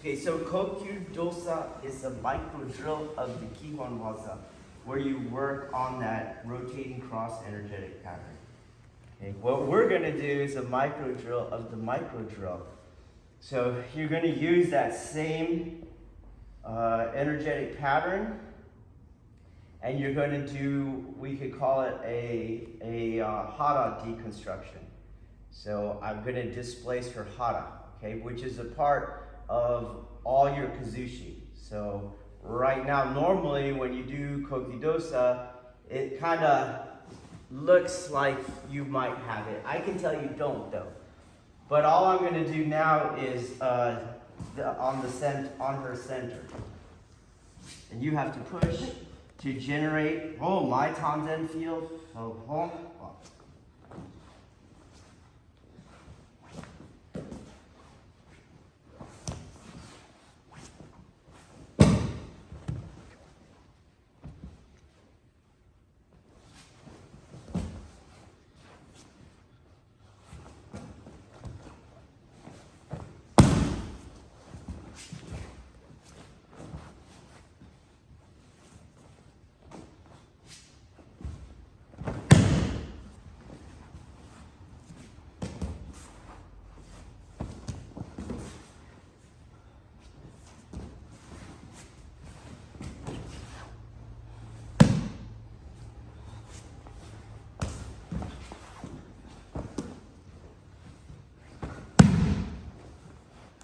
Okay, so Kokyu-Dosa is a micro drill of the Kihon Waza, where you work on that rotating cross energetic pattern. Okay, what we're going to do is a micro drill of the micro drill. So you're going to use that same energetic pattern, and you're going to do, we could call it a hara deconstruction. So I'm going to displace her hara, okay, which is a part of all your kazushi. So right now, normally when you do Kokyu-Dosa, it kind of looks like you might have it. I can tell you don't though. But all I'm going to do now is on her center. And you have to push to generate, my Tanzen field.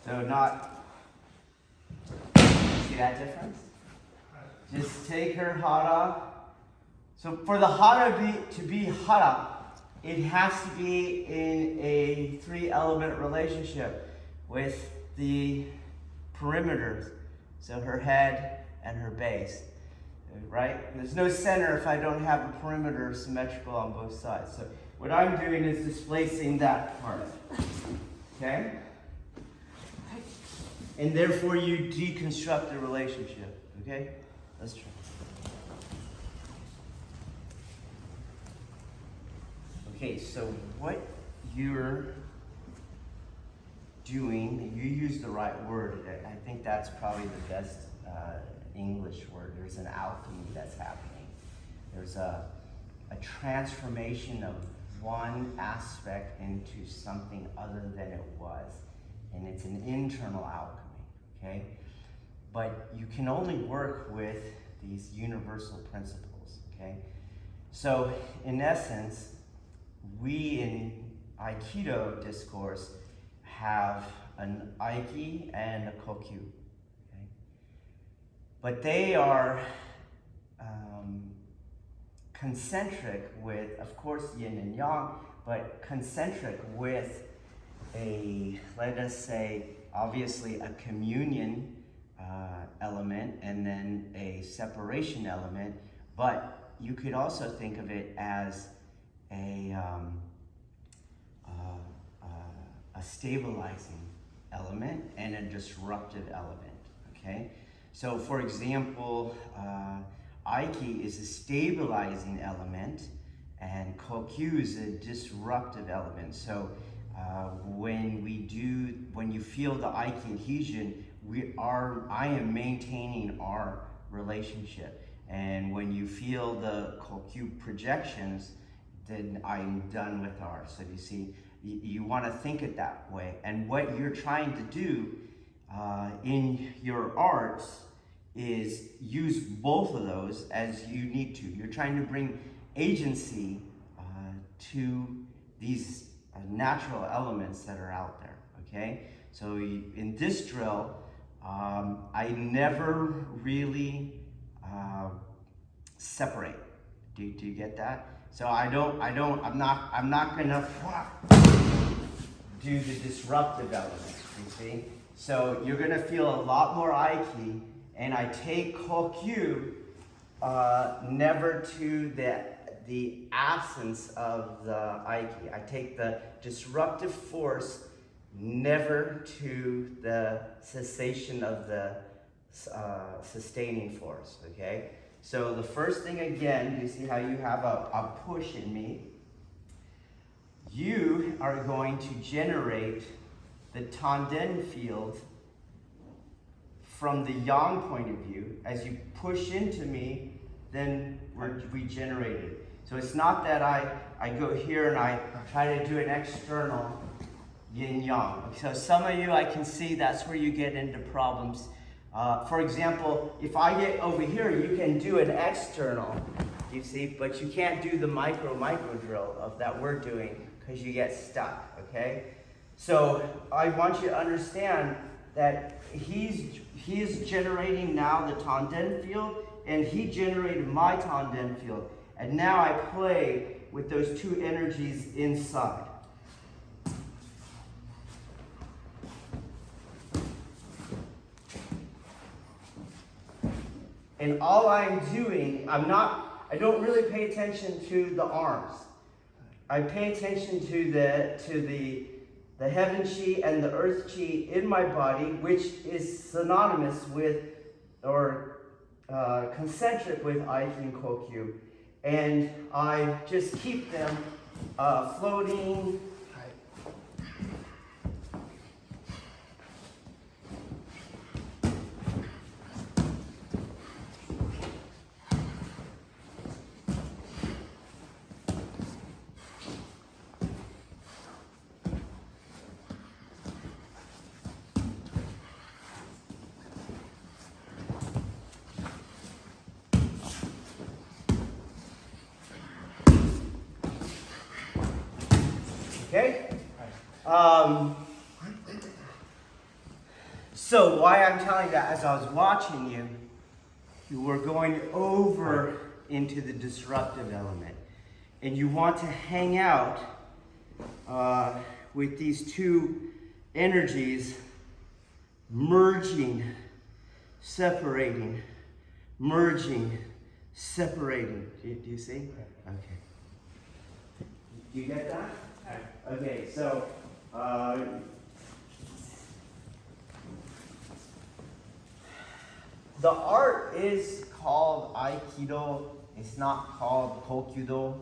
So not, see that difference? Just take her hara. So for the hara to be hara, it has to be in a 3-element relationship with the perimeters. So her head and her base, right? There's no center if I don't have a perimeter symmetrical on both sides. So what I'm doing is displacing that part, okay? And therefore you deconstruct the relationship, okay? Let's try. Okay, so what you're doing, you use the right word. I think that's probably the best English word. There's an alchemy that's happening. There's a transformation of one aspect into something other than it was. And it's an internal alchemy, okay? But you can only work with these universal principles, okay? So in essence, we in Aikido discourse have an Aiki and a Kokyu, okay? But they are concentric with, of course, yin and yang, but concentric with let us say, obviously a communion element and then a separation element, but you could also think of it as a stabilizing element and a disruptive element, okay? So for example, Aiki is a stabilizing element and Kokyu is a disruptive element. So when you feel the Aiki adhesion, I am maintaining our relationship. And when you feel the Kokyu projections, then I'm done with ours. So you see, you want to think it that way. And what you're trying to do in your arts is use both of those as you need to. You're trying to bring agency to these natural elements that are out there, okay? So in this drill, I never really separate. Do you get that? So I'm not gonna do the disruptive element, you see? So you're gonna feel a lot more Aiki, and I take Kokyu never to the absence of the Aiki. I take the disruptive force never to the cessation of the sustaining force, okay? So the first thing again, you see how you have a push in me. You are going to generate the Tanden field from the yang point of view, as you push into me, then we're regenerated. So it's not that I go here and I try to do an external yin yang. So some of you, I can see that's where you get into problems. For example, if I get over here, you can do an external, you see, but you can't do the micro drill of that we're doing because you get stuck, okay? So I want you to understand that he's generating now the Tanden field, and he generated my Tanden field. And now I play with those two energies inside. And all I'm doing, I don't really pay attention to the arms. I pay attention to the heaven chi and the earth chi in my body, which is synonymous with, or concentric with Aiki and Kokyu. And I just keep them floating. Okay? So why I'm telling that, as I was watching you, you were going over into the disruptive element. And you want to hang out with these two energies merging, separating, merging, separating. Do you see? Okay. You get that? Okay, so the art is called Aikido. It's not called Kokyu-Do.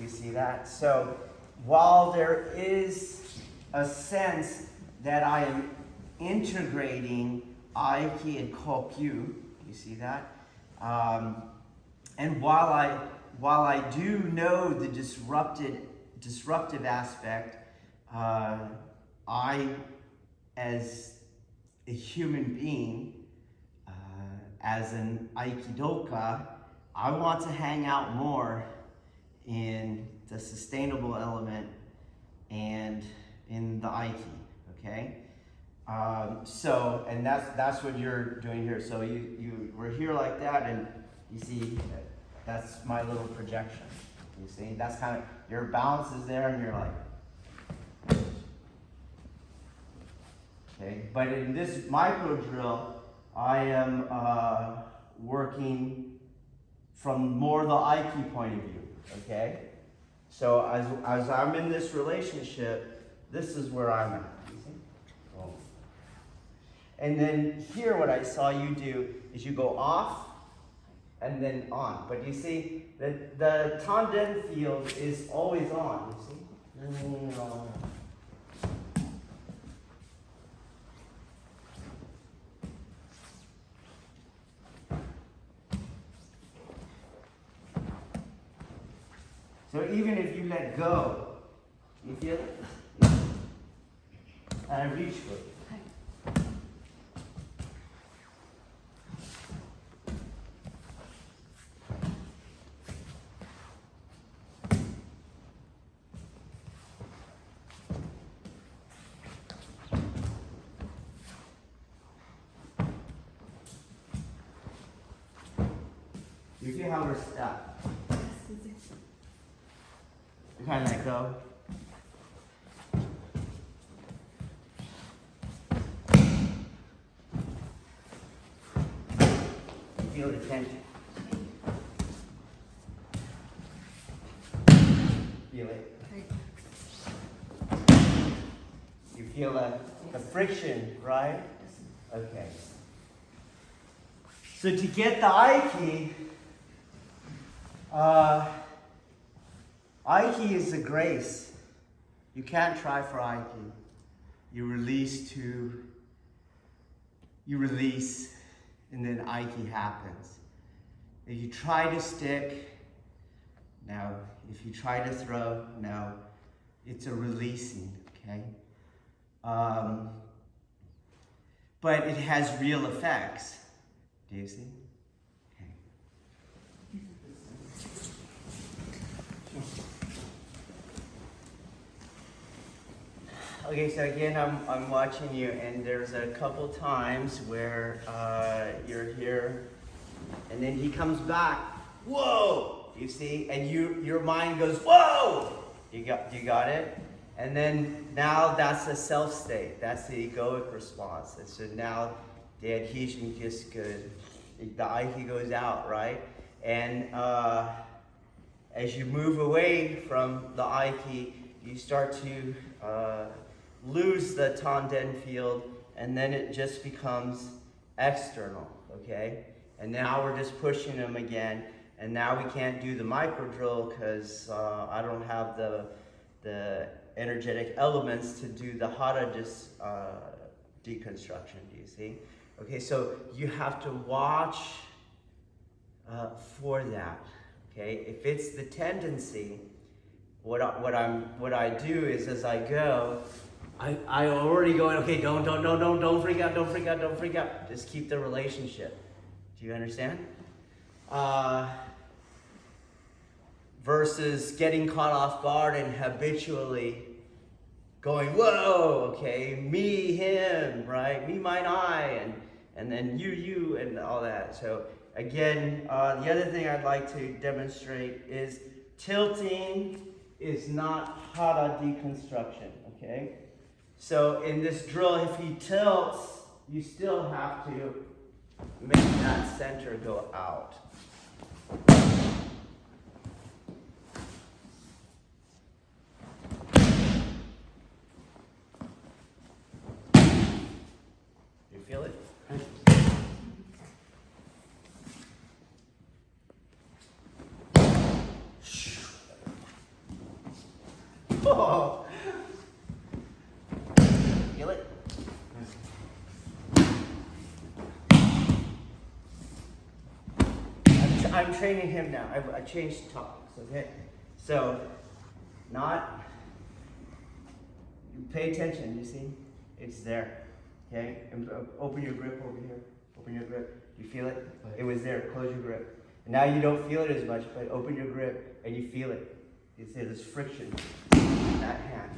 You see that? So while there is a sense that I am integrating Aiki and Kokyu, you see that? And while I do know the disruptive aspect, I, as a human being, as an Aikidoka, I want to hang out more in the sustainable element and in the Aiki, okay? So, and that's what you're doing here. So you were here like that, and you see, that's my little projection. You see, that's kind of, your balance is there, and you're like, okay? But in this micro drill, I am working from more the Aiki point of view, okay? So as I'm in this relationship, this is where I'm at, you see? Oh. And then here what I saw you do is you go off and then on. But you see, the Tanden field is always on, you see? So even if you let go, you feel it? And I reach for it. You feel how we're stuck. You kind of let go. You feel the tension. Feel it. You feel the friction, right? Okay. So to get the Aiki, Aiki is a grace. You can't try for Aiki. You release to you release, and then Aiki happens. If you try to stick, now, if you try to throw, now, it's a releasing, okay? But it has real effects. Do you see? Okay, so again, I'm watching you, and there's a couple times where you're here, and then he comes back. Whoa! You see, and your mind goes, whoa! You got it? And then now that's the self state. That's the egoic response. And so now the adhesion just goes, the Aiki goes out, right? And as you move away from the Aiki, you start to lose the Tanden field, and then it just becomes external, okay? And now we're just pushing them again, and now we can't do the micro drill because I don't have the energetic elements to do the hara deconstruction, do you see? Okay, so you have to watch for that, okay? If it's the tendency, what I do is as I go, I already go, okay, don't freak out, don't freak out, don't freak out. Just keep the relationship. Do you understand? Versus getting caught off guard and habitually going, whoa, okay, me, him, right? Me, mine, I, and then you, and all that. So again, the other thing I'd like to demonstrate is tilting is not hara deconstruction, okay? So in this drill, if he tilts, you still have to make that center go out. You feel it? Oh. Feel it? I'm training him now. I changed topics, okay? So, pay attention, you see? It's there, okay? And open your grip over here. Open your grip. You feel it? It was there. Close your grip. And now you don't feel it as much, but open your grip and you feel it. You see there's friction in that hand.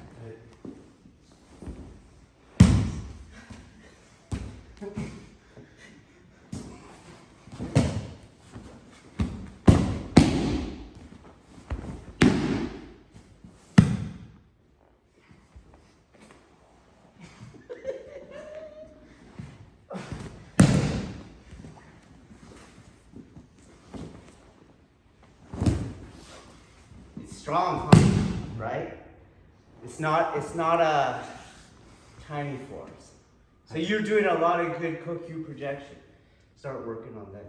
Strong, huh? Right? It's not a tiny force. So you're doing a lot of good Kokyu projection. Start working on that.